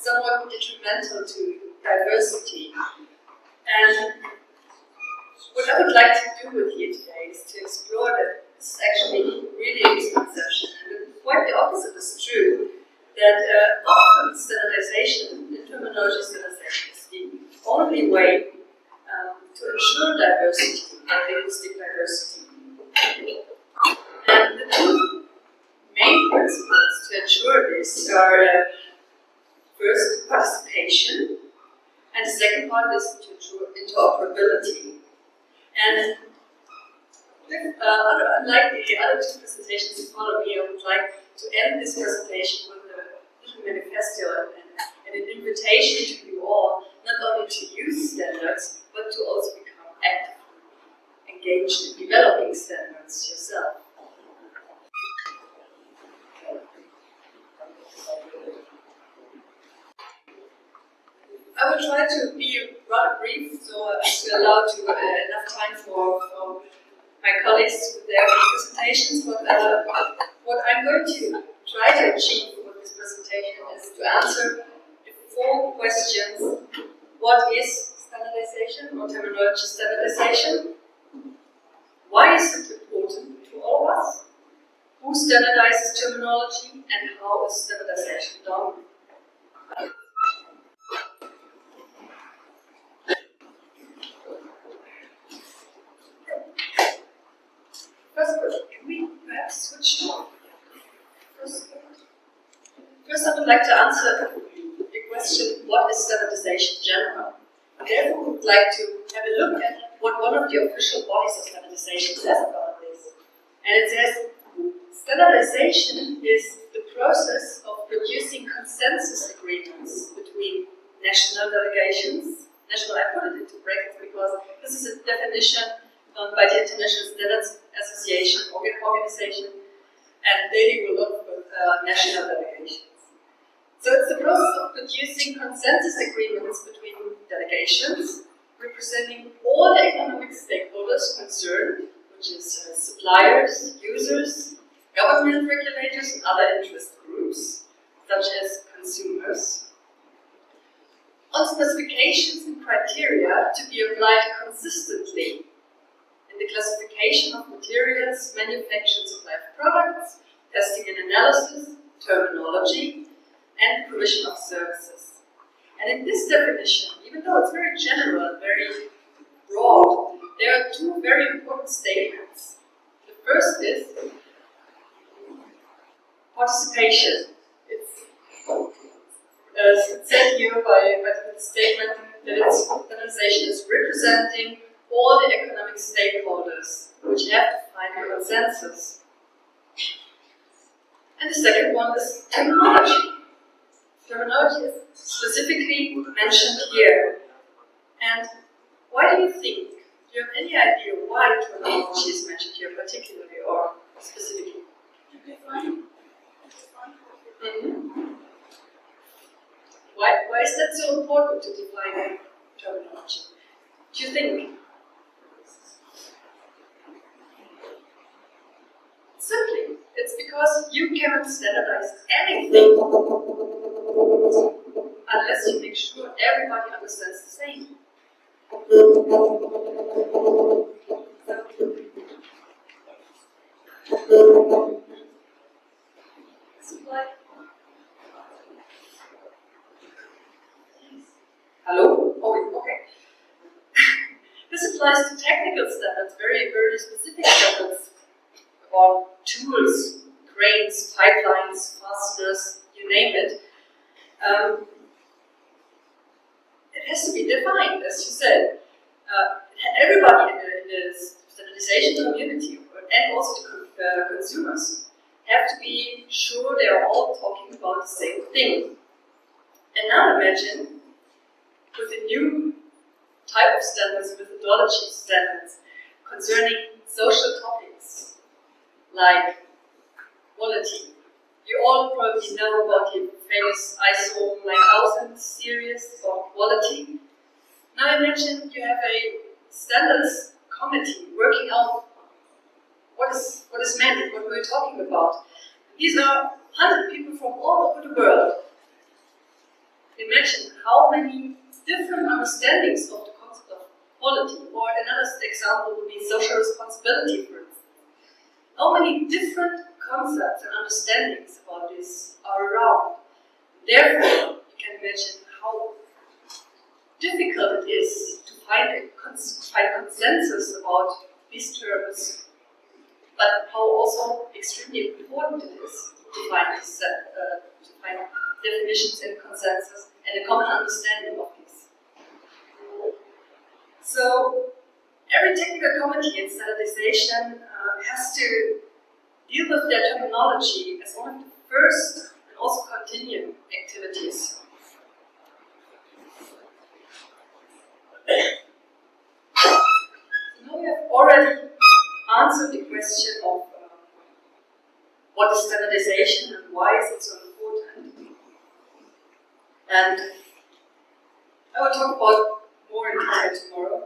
somewhat detrimental to diversity. And what I would like to do with you today is to explore that this is actually really a misconception. And quite the opposite is true, that often standardization, the terminology standardization, is the only way to ensure diversity, linguistic diversity. And the two main principles to ensure this are first, participation, and the second part is to ensure interoperability. And unlike the other two presentations to follow me, I would like to end this presentation with a little manifesto and an invitation to you all, not only to use standards, but to also become actively engaged in developing standards yourself. I will try to be rather brief, so to allow enough time for my colleagues with their presentations. But what I'm going to try to achieve with this presentation is to answer the 4 questions. What is standardization or terminology standardization? Why is it important to all of us? Who standardizes terminology and how is standardization done? First question, can we perhaps switch on? First, I would like to answer the question, what is standardization in general? And therefore, we would like to have a look at what one of the official bodies of standardization says about this. And it says, standardization is the process of producing consensus agreements between national delegations. National, I put it into brackets because this is a definition by the International Standards Association organization, and they deal a lot with national delegations. So it's the process of producing consensus agreements between delegations, representing all the economic stakeholders concerned, which is suppliers, users, government regulators, and other interest groups, such as consumers, on specifications and criteria to be applied consistently in the classification of materials, manufactured supply of products, testing and analysis, terminology, and provision of services. And in this definition, even though it's very general, very broad, there are 2 very important statements. The first is participation. It's said here by the statement that standardization is representing all the economic stakeholders which have to find a consensus. And the second one is terminology. Terminology is specifically mentioned here. And why do you think? Do you have any idea why terminology is mentioned here particularly or specifically? Mm-hmm. Why is that so important to define terminology? Do you think? Simply, it's because you cannot standardize anything unless you make sure everybody understands the same. Hello? Okay. This applies to technical standards, very, very specific standards about tools, cranes, pipelines, fasteners, you name it. It has to be defined, as you said. Everybody in the standardization community and also the consumers have to be sure they are all talking about the same thing. And now imagine with a new type of standards, methodology standards concerning social topics like quality. You all probably know about the famous ISO 9000 series for quality. Now imagine you have a standards committee working out what is meant, what we're talking about. These are 100 people from all over the world. imagine how many different understandings of the concept of quality, or another example would be social responsibility, for instance. How many different concepts and understandings about this are around. Therefore, you can imagine how difficult it is to find consensus about these terms, but how also extremely important it is to find definitions and consensus and a common understanding of these. So, every technical committee in standardization has to deal with their terminology as one of the first and also continuing activities. So now we have already answered the question of what is standardization and why is it so important. And I will talk about more in detail tomorrow.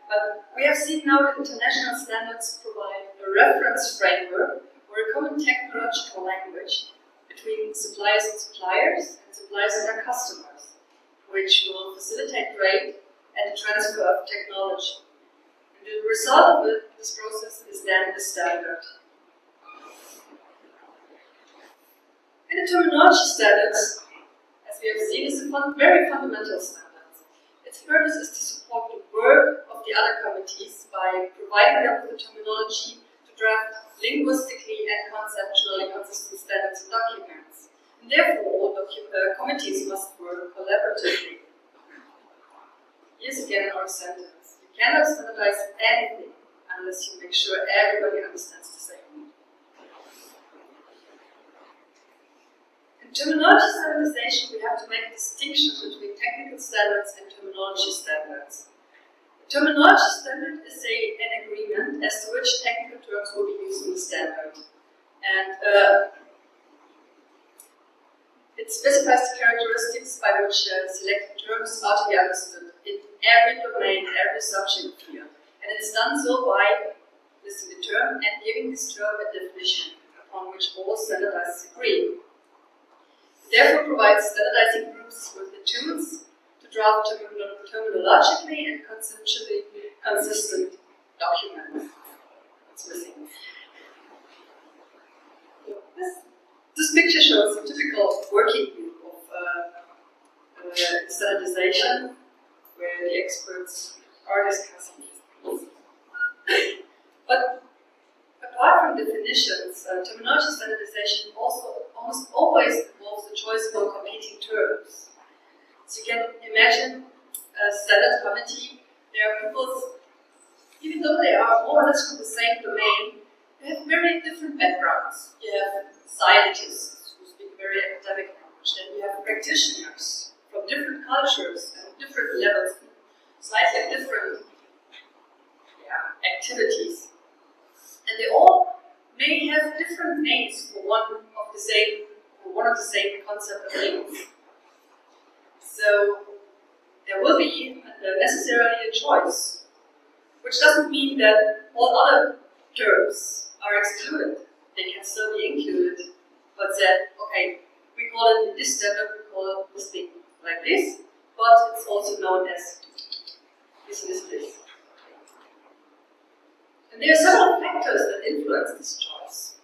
But we have seen now that international standards provide a reference framework or a common technological language between suppliers and suppliers and their customers, which will facilitate trade and the transfer of technology. And the result of this process is then the standard. And the terminology standards, as we have seen, is a very fundamental standard. Its purpose is to support the work of the other committees by providing them with the terminology to draft linguistically and conceptually consistent standards and documents. And therefore, all committees must work collaboratively. Here's again our sentence. You cannot standardize anything unless you make sure everybody understands the same. In terminology standardization, we have to make a distinction between technical standards and terminology standards. A terminology standard is an agreement as to which technical terms will be used in the standard. And it specifies the characteristics by which selected terms are to be understood in every domain, every subject field. And it's done so by listing the term and giving this term a definition upon which all standardizers agree. Therefore provides standardizing groups with the tools to draft terminologically and conceptually consistent documents. What's missing? This picture shows a typical working group of standardization, where the experts are discussing these things. But apart from definitions, terminology standardization also almost always involves the choice of competing terms. So you can imagine a standard committee, there are people, even though they are more or less from the same domain, they have very different backgrounds. You have scientists who speak very academic language, then you have practitioners from different cultures and different levels, slightly different activities. And they all may have different names for one of the same concept of things. So there will be necessarily a choice, which doesn't mean that all other terms are excluded. They can still be included, but said, okay, we call it this standard, we call this thing like this, but it's also known as this. And there are several factors that influence this choice.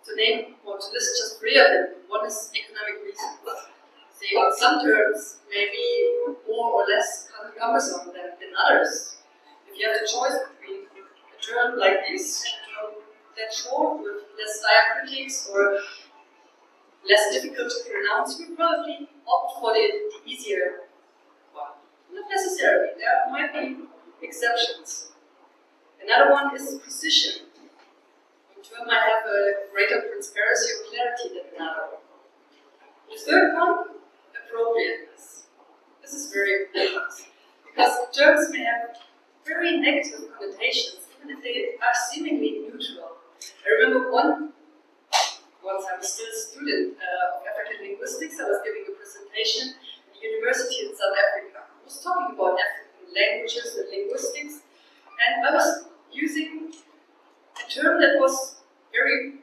To name or to list just three of them, one is economic reasons. Some terms may be more or less cumbersome than others. If you have the choice between a term like this and a term that short with less diacritics or less difficult to pronounce, you probably opt for the easier one. Not necessarily, there might be exceptions. Another one is precision. One term might have a greater transparency or clarity than another. The third one, appropriateness. This is very important because terms may have very negative connotations, even if they are seemingly neutral. I remember once I was still a student of African linguistics, I was giving a presentation at a university in South Africa. I was talking about African languages and linguistics, and I was using a term that was very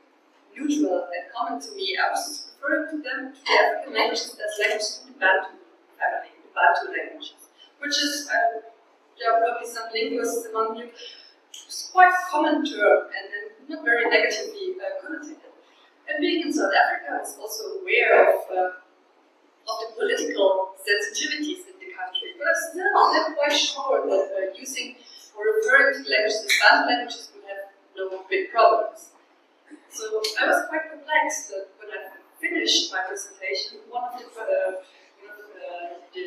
neutral and common to me. I was referring to them, to the African languages, as languages from the Bantu family, the Bantu languages, which is, there are probably some linguists among you, it's quite a common term and not very negatively connotated. And being in South Africa is also aware of the political sensitivities in the country, but I'm still not quite sure that using or referring to languages as Bantu languages would have no big problems. So I was quite perplexed that when I finished my presentation, one of the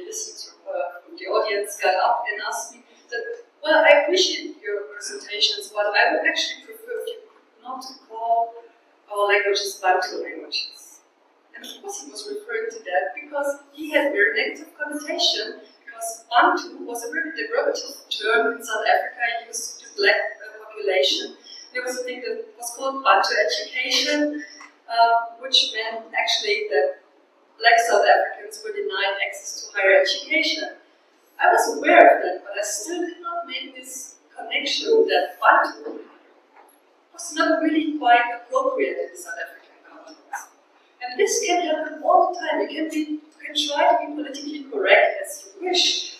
listeners from the audience got up and asked me that, well, I appreciate your presentations, but I would actually prefer if you could not call our languages Bantu languages. And of course he was referring to that because he had very negative connotation, because Bantu was a very derivative term in South Africa used to black population. There was a thing that was called Bantu education, which meant actually that black South Africans were denied access to higher education. I was aware of that, but I still did not make this connection that Bantu was not really quite appropriate in the South African context. And this can happen all the time. You can try to be politically correct as you wish.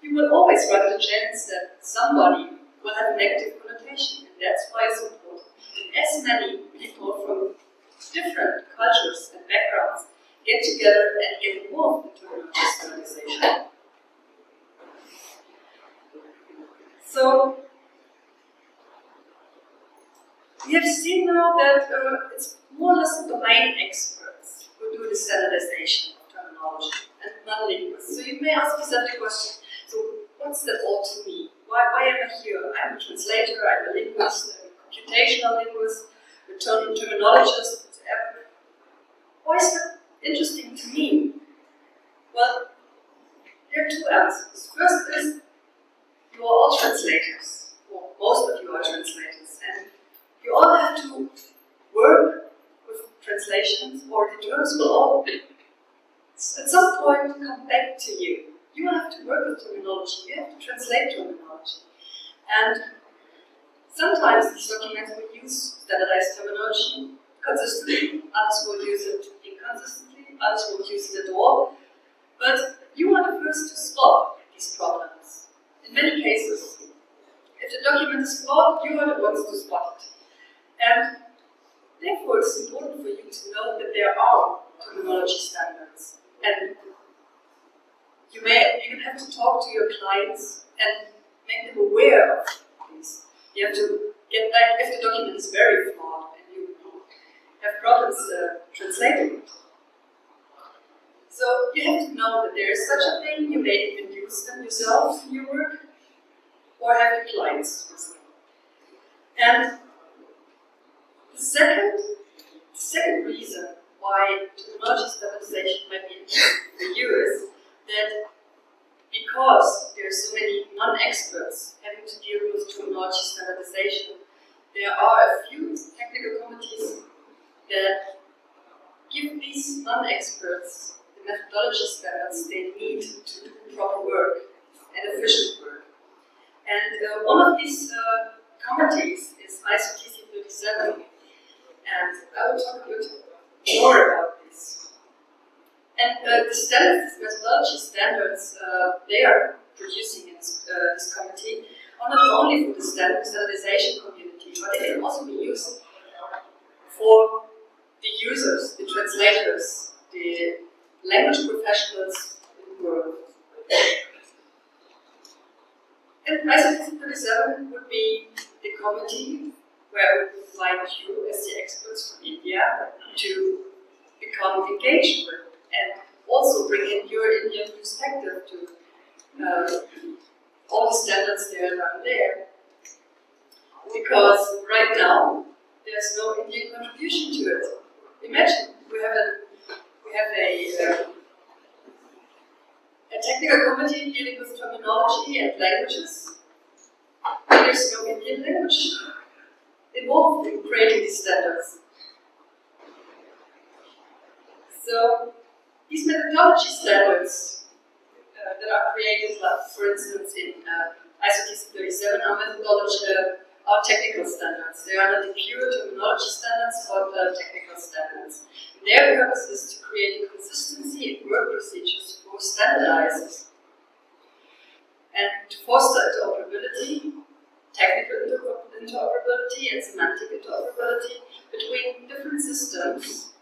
You will always run the chance that somebody will have a negative connotation. That's why it's important that as many people from different cultures and backgrounds get together and get involved in terminology standardization. So, we have seen now that it's more or less the domain experts who do the standardization of terminology and non-linguists. So you may ask yourself the question, so what's that all to me? Why am I here? I'm a translator, I'm a linguist, I'm a computational linguist, a terminologist, whatever. Why is that interesting to me? Well, there are two answers. First is, you are all translators, or most of you are translators, and you all have to work with translations, or the terms will all at some point come back to you. You have to work with terminology, you have to translate terminology. And sometimes these documents will use standardized terminology consistently, others will use it inconsistently, others will use it at all. But you are the first to spot these problems. In many cases, if the document is flawed, you are the ones to spot it. And therefore it's important for you to know that there are terminology standards. And you may even have to talk to your clients and make them aware of these. You have to get back if the document is very flawed and you have problems translating it. So you have to know that there is such a thing. You may even use them yourself in your work, or have your clients use them. And the second reason why terminology standardization might be important for you is that because there are so many non-experts having to deal with terminology standardization, there are a few technical committees that give these non-experts the methodology standards they need to do proper work and efficient work. And one of these committees is ISO TC37, and I will talk a bit more about this. And the standards, these methodology standards, they are producing in this committee are not only for the standardization community, but they can also be used for the users, the translators, the language professionals in the world. And ISO 37 would be the committee where I would invite you as the experts from India to become engaged with and also bring in your Indian perspective to all the standards that are down there. Because right now, there's no Indian contribution to it. Imagine, we have a technical committee dealing with terminology and languages. There's no Indian language involved in creating these standards. So, these methodology standards that are created, for instance, in ISO 37 are technical standards. They are not the pure terminology standards, but technical standards. Their purpose is to create consistency in work procedures for standardizers and to foster interoperability, technical interoperability and semantic interoperability between different systems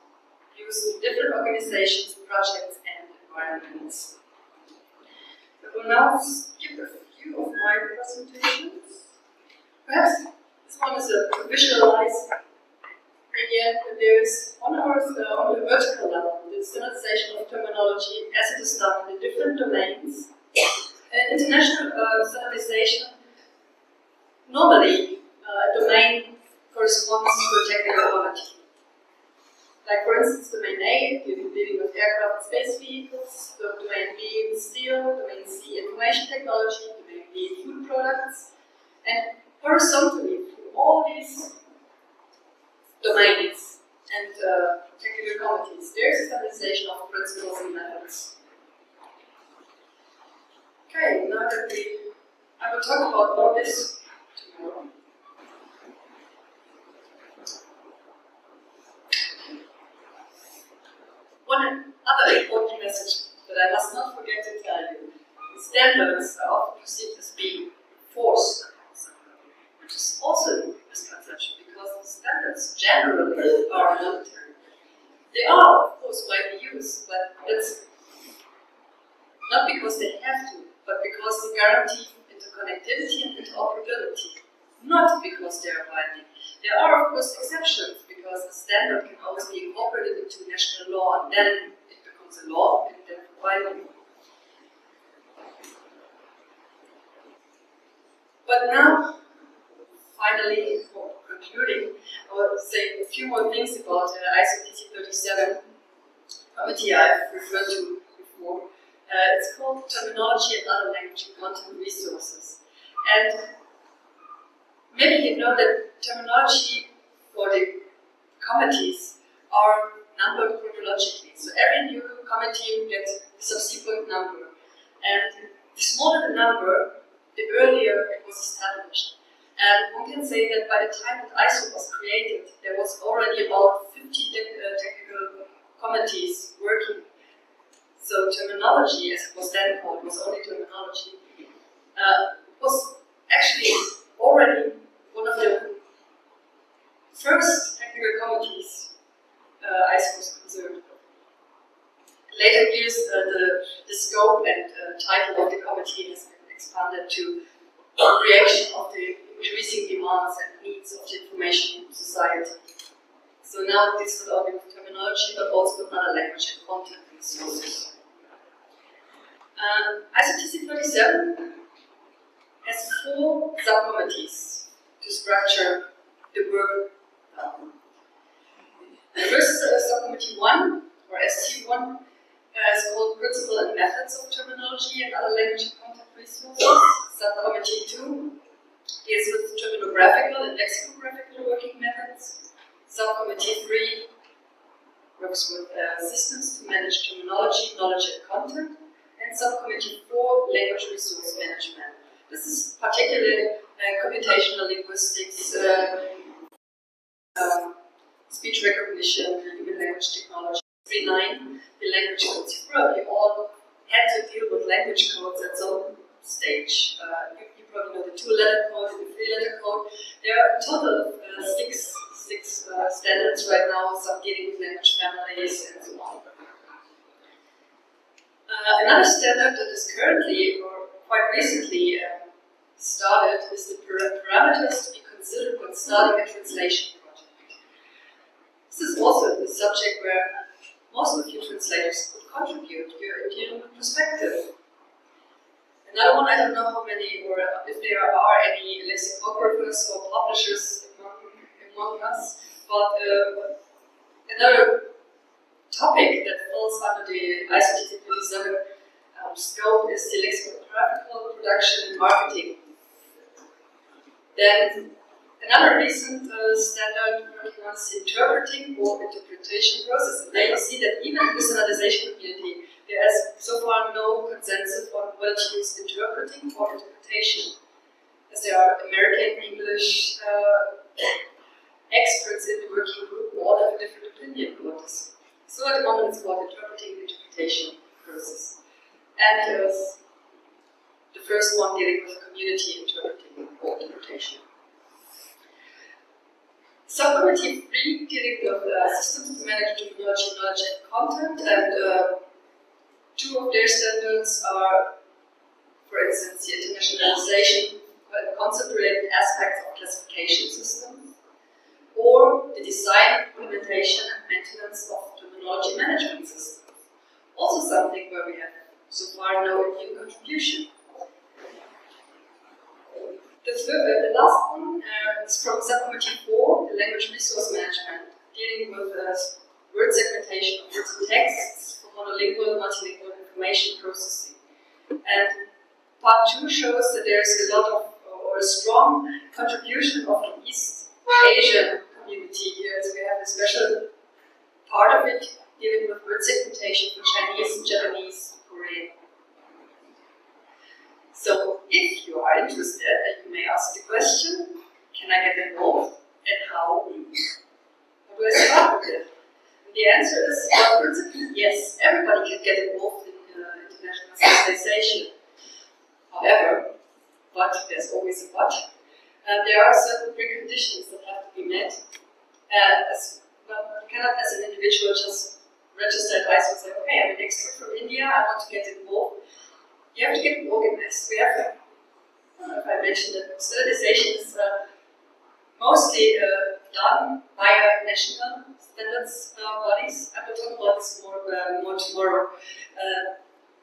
used in different organizations, projects and environments. I will now skip a few of my presentations. Perhaps this one is a visualize. Again, there is on the vertical level, the standardization of terminology as it is done in the different domains. And international standardization, normally a domain corresponds to a technical quality. Like for instance, domain A, you're dealing with aircraft and space vehicles, domain B, steel, domain C, information technology, domain D, food products, and horizontally through all these domains and technical committees, there's a standardization of principles and methods. Okay, now that I will talk about all this tomorrow. One other important message that I must not forget to tell you: standards are often perceived as being forced upon someone, which is also a misconception because the standards generally are voluntary. They are, of course, widely used, but it's not because they have to, but because they guarantee interconnectivity and interoperability, not because they are binding. There are, of course, exceptions, because a standard can always be incorporated into national law, and then it becomes a law, and then binding. But now, finally, for concluding, I will say a few more things about ISO TC37 committee I've referred to before. It's called Terminology and Other Language and Content Resources. And maybe you know that terminology for the committees are numbered chronologically. So every new committee gets a subsequent number. And the smaller the number, the earlier it was established. And one can say that by the time that ISO was created, there was already about 50 technical committees working. So terminology, as it was then called, was only terminology, was actually already one of the first technical committees ISO was concerned with. In later years, the scope and title of the committee has been expanded to reaction of the increasing demands and needs of the information society. So now it's not only with terminology, but also with other language and content resources. ISO TC37 has 4 subcommittees to structure the work. The first subcommittee 1, or ST1, is called Principles and Methods of Terminology and Other Language and Content Resources. Subcommittee 2 deals with terminographical and lexicographical working methods. Subcommittee 3 works with systems to manage terminology, knowledge and content. And subcommittee 4, language resource management. This is particularly computational linguistics, speech recognition, human language technology. 3.9, the language codes. You probably all had to deal with language codes at some stage. You probably know the 2-letter code and the 3-letter code. There are a total of six standards right now, some dealing with language families and so on. Another standard that is currently, or quite recently, started is the parameters to be considered when starting a translation project. This is also the subject where most of you translators could contribute your Indian perspective. Another one, I don't know how many, or if there are any lexicographers or publishers among us, but another topic that falls under the ISO TC37 scope is the lexicographical production and marketing. Then another recent standard is interpreting or interpretation process. And there you see that even in the standardization community, there is so far no consensus on whether to use interpreting or interpretation. As there are American English experts in the working group who all have a different opinion about this. So at the moment it's called interpretation process. And there was the first one dealing with community interpretation. Subcommittee 3 dealing with systems to manage terminology, knowledge and content, and two of their standards are, for instance, the internationalization and concept-related aspects of classification systems, or the design, implementation and maintenance of terminology management systems. Also something where we have so far no new contribution. The last one is from Subcommittee 4, the language resource management, dealing with word segmentation of words and texts for monolingual, multilingual information processing. And part 2 shows that there is a lot of, or a strong contribution of the East Asian community here. So we have a special part of it dealing with word segmentation for Chinese, Japanese, Korean. So, if you are interested, then you may ask the question, can I get involved, and how? How do I start with it? And the answer is, yes, everybody can get involved in international standardization. However, there's always a but, there are certain preconditions that have to be met. You cannot, as an individual, just register at ISO and say, okay, I'm an expert from India, I want to get involved. You have to get organized. We have, I don't know if I mentioned that standardization is mostly done via national standards bodies. I will talk about this more tomorrow.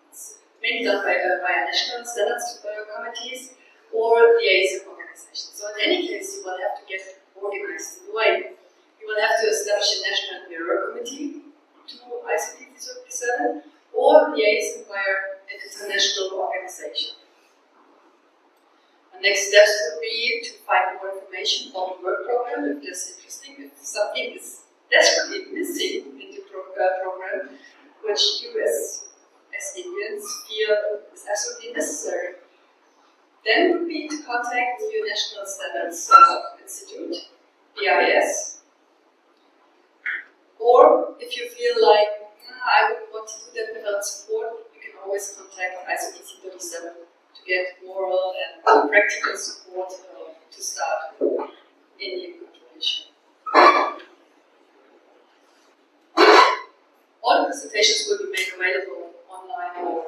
It's mainly done via national standards committees or liaison organizations. So in any case, you will have to get organized in a way. You will have to establish a national bureau committee to ISO 537 or liaison via an international organization. The next steps would be to find more information about the work program if that's interesting, if something is desperately missing in the program, which you as Indians feel is absolutely necessary. Then would be to contact your National Standards Institute, BIS. Or if you feel like, I would want to do that without support, you can always contact ISO 37 to get moral and practical support to start Indian contribution. All the presentations will be made available online or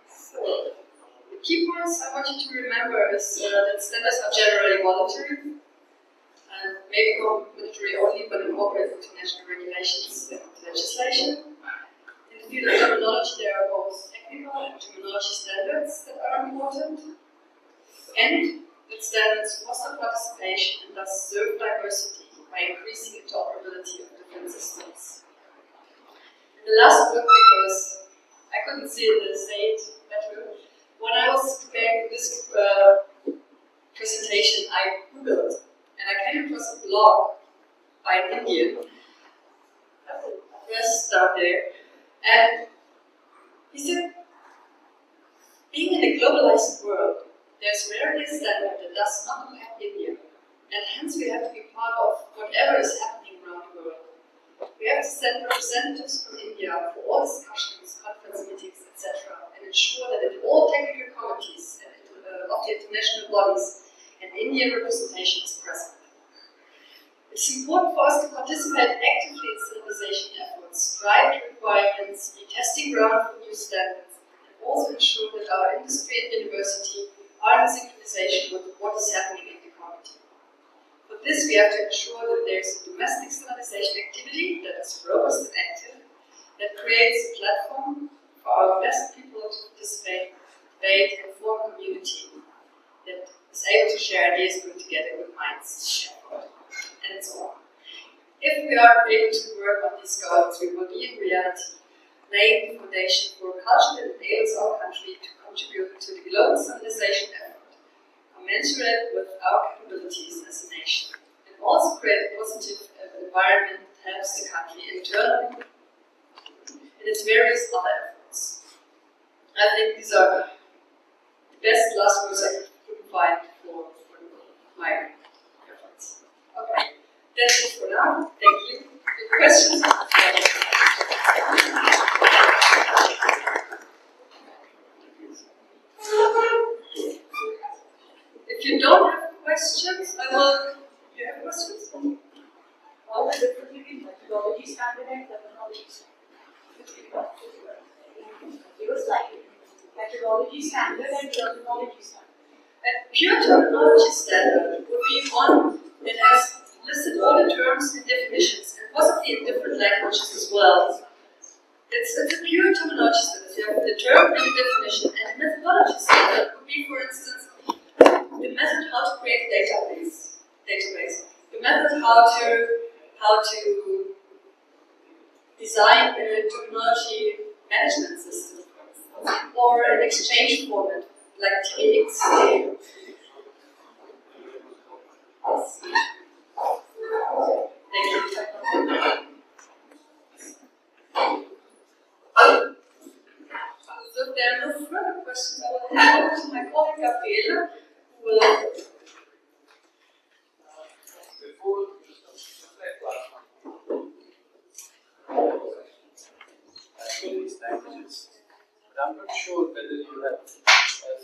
so, the key points I want you to remember is that standards are generally voluntary and may become mandatory only when incorporated into national regulations and legislation. In the field of terminology, there are both technical and terminology standards that are important, and that standards foster participation and thus serve diversity by increasing interoperability of different systems. And the last one, because I couldn't say it better, when I was preparing for this presentation, I Googled and I came across a blog by an Indian. That's the address down there. And he said, being in a globalized world, there's rarely a standard that does not impact India. And hence we have to be part of whatever is happening around the world. We have to send representatives from India for all discussions, conference meetings, etc. and ensure that in all technical committees of the international bodies, an Indian representation is present. It's important for us to participate actively in standardization efforts, drive requirements, be testing ground for new standards, and also ensure that our industry and university are in synchronization with what is happening in the community. For this, we have to ensure that there is a domestic standardization activity that is robust and active, that creates a platform for our best people to participate, debate, and form a community that is able to share ideas, bring together good minds, and so on. If we are able to work on these goals, we will be in reality laying the foundation for a culture that enables our country to contribute to the global standardization effort, commensurate with our capabilities as a nation, and also create a positive environment that helps the country internally in its various other efforts. I think these are the best last words I could find for my efforts. Okay, that's it for now. Thank you. Good questions? If you don't have questions, I will. You have questions? All the different methodology standardized terminologies. Your slide. Methodology standard and terminology standard. A pure terminology standard would be one that has listed all the terms and definitions, and possibly in different languages as well. It's a pure terminology standard. You have the term and the definition, and the methodology standard would be, for instance, the method how to create database, the method how to design a terminology management system, or an exchange format like TX. Thank you. So if there are no further questions, I will hand over to my colleague Gabriele, who will. Languages, but I'm not sure whether you have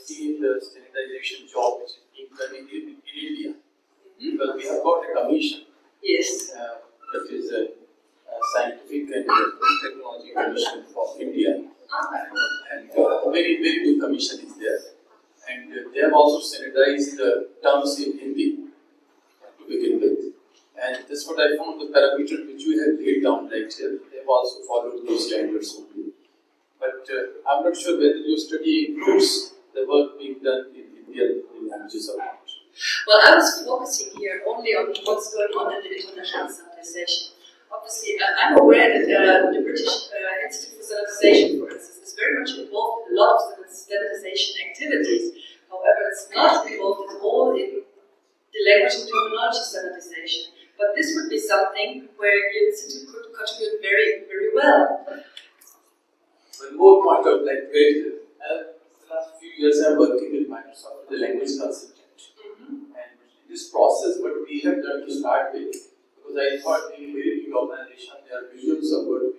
seen the standardization job which is being done in India. Because we have got a commission. Yes. That is a scientific and technology commission for India. And a very, very good commission is there. And they have also standardized the terms in Hindi to begin with. And that's what I found the parameters which you have laid down right here. They have also followed those standards only. But I'm not sure whether your study includes the work being done in Indian languages or not. Well, I was focusing here only on what's going on in the international standardization. Obviously, I'm aware that the British Institute for Standardization, for instance, is very much involved in a lot of standardization activities. However, it's not involved at all in the language and terminology standardization. But this would be something where the Institute could contribute very, very well. One more point of like the last few years I'm working with Microsoft, the language consultant. And in this process, what we have done to start with, because I thought in a very big organization there are millions of words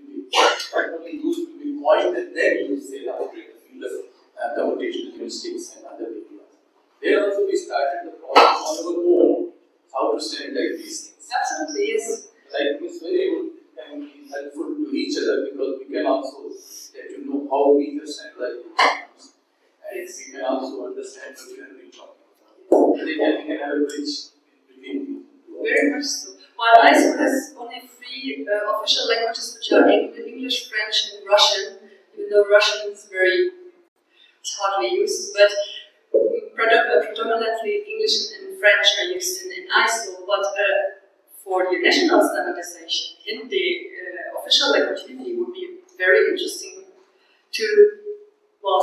which are only used to be coined and then you say after the field of computational linguistics and other areas. There also we started the process on our own, how to standardize these things. Absolutely, yes. I think it's very good and helpful to each other because we can also get to know how we can standardize things. And we can also understand what we are doing. They can have a bridge between. Very much so. While ISO has only 3 official languages, which are English, French, and Russian, even though Russian is very hardly used, but predominantly English and French are used in ISO. But for the national standardization, Hindi, official language Hindi would be very interesting to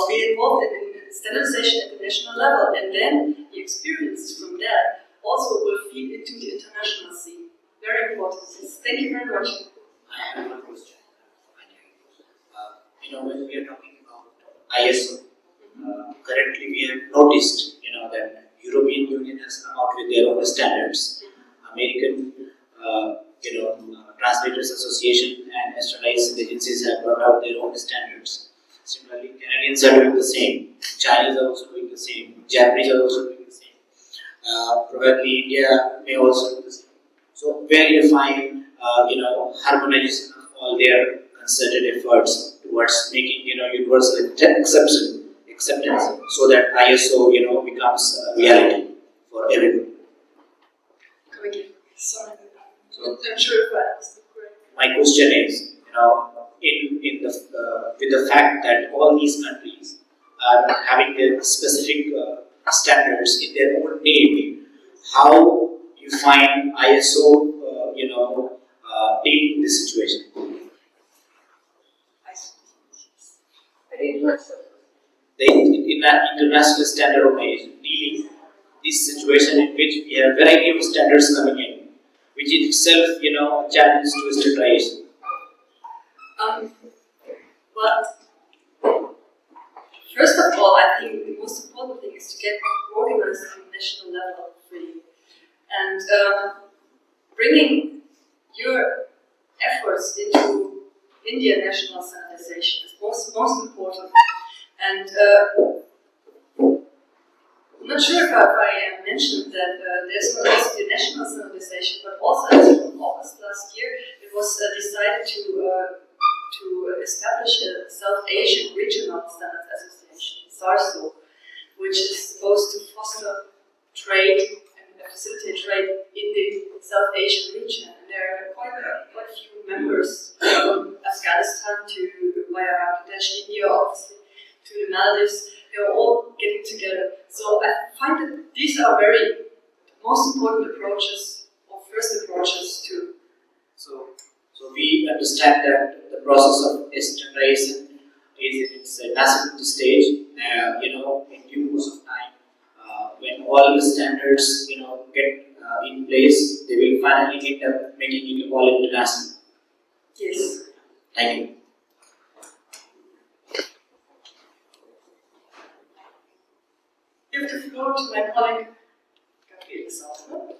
be involved in standardization at the national level, and then the experiences from there also will feed into the international scene. Very important. Thank you very much. I have one question. When we are talking about ISO, currently we have noticed, that European Union has come out with their own standards. American, Translators Association and standardization agencies have brought out their own standards. Similarly, Canadians are doing the same. Chinese are also doing the same. Japanese are also doing the same. Probably India may also do the same. So, where you find, harmonization of all their concerted efforts towards making, universal acceptance, so that ISO, becomes a reality for everyone. Come again. Sorry. So, I'm sure if I understood correctly. my question is, with the fact that all these countries are having their specific standards in their own name, how you find ISO, in this situation? The international standard organization dealing this situation in which we have variety of standards coming in, which is itself, a challenge to standardization. Well, first of all, I think the most important thing is to get organized on the national level, really. And to Indian national standardization. It's most important. And I'm not sure if I mentioned that there's not just the national standardization, but also as from August last year, it was decided to establish a South Asian Regional Standards Association, SARSO, which is supposed to foster trade and facilitate trade in the South Asian region. And there are quite a few members from Afghanistan to via Bangladesh, India, obviously, to the Maldives. They're all getting together. So I find that these are the most important approaches, or first approaches to. So we understand that the process of standardization is in its nascent stage. In due course of time, when all the standards get in place, they will finally end up making it all international. Yes. Thank you. Give the floor to my colleague, Gabriel Sauter.